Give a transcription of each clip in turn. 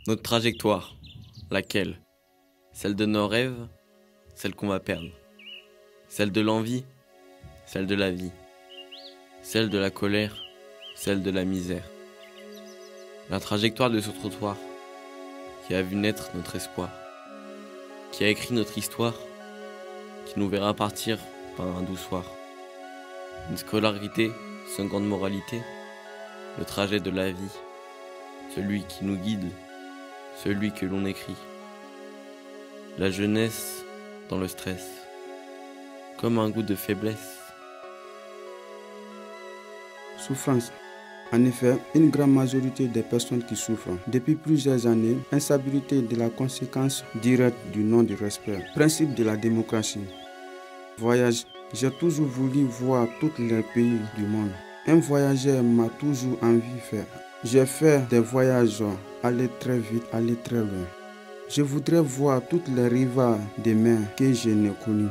Notre trajectoire, laquelle? Celle de nos rêves, celle qu'on va perdre. Celle de l'envie, celle de la vie. Celle de la colère, celle de la misère. La trajectoire de ce trottoir, qui a vu naître notre espoir, qui a écrit notre histoire, qui nous verra partir par un doux soir. Une scolarité sans grande moralité, le trajet de la vie, celui qui nous guide, celui que l'on écrit. La jeunesse dans le stress, comme un goût de faiblesse. Souffrance. En effet, une grande majorité des personnes qui souffrent depuis plusieurs années, instabilité de la conséquence directe du non-respect. Principe de la démocratie. Voyage. J'ai toujours voulu voir tous les pays du monde. Un voyageur m'a toujours envie de faire. J'ai fait des voyages, aller très vite, aller très loin. Je voudrais voir toutes les rivales des mers que je n'ai connues.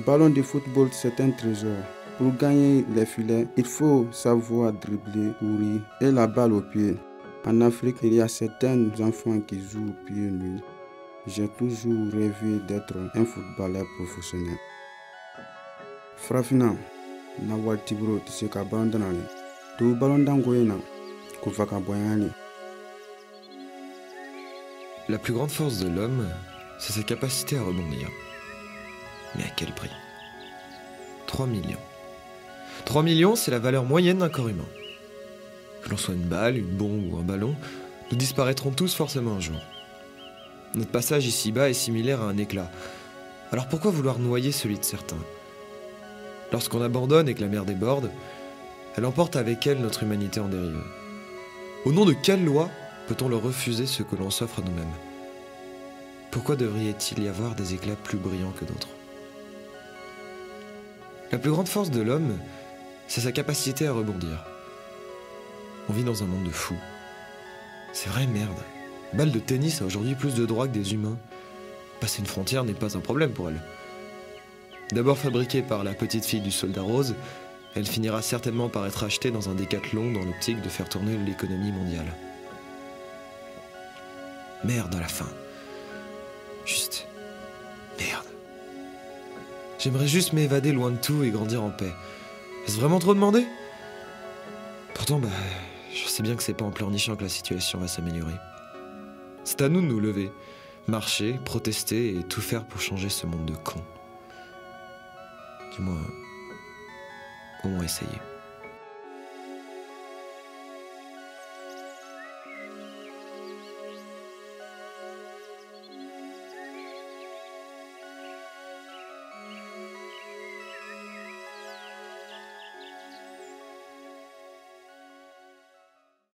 Ballon de football, c'est un trésor. Pour gagner les filets, il faut savoir dribbler, courir et la balle au pied. En Afrique, il y a certains enfants qui jouent pieds nus. J'ai toujours rêvé d'être un footballeur professionnel. Frafina, na waltibro tiseka ballon danale. Tu ballon dangoyena, kufaka boyani. La plus grande force de l'homme, c'est sa capacité à rebondir. Mais à quel prix? 3 millions. 3 millions, c'est la valeur moyenne d'un corps humain. Que l'on soit une balle, une bombe ou un ballon, nous disparaîtrons tous forcément un jour. Notre passage ici-bas est similaire à un éclat. Alors pourquoi vouloir noyer celui de certains? Lorsqu'on abandonne et que la mer déborde, elle emporte avec elle notre humanité en dérive. Au nom de quelle loi peut-on leur refuser ce que l'on s'offre à nous-mêmes? Pourquoi devrait-il y avoir des éclats plus brillants que d'autres? La plus grande force de l'homme, c'est sa capacité à rebondir. On vit dans un monde de fous. C'est vrai, merde. Balle de tennis a aujourd'hui plus de droits que des humains. Passer une frontière n'est pas un problème pour elle. D'abord fabriquée par la petite fille du soldat rose, elle finira certainement par être achetée dans un décathlon dans l'optique de faire tourner l'économie mondiale. Merde à la fin. Juste... merde. J'aimerais juste m'évader loin de tout et grandir en paix. Est-ce vraiment trop demandé? Pourtant, je sais bien que c'est pas en pleurnichant que la situation va s'améliorer. C'est à nous de nous lever, marcher, protester et tout faire pour changer ce monde de cons. Du moins, au moins essayer.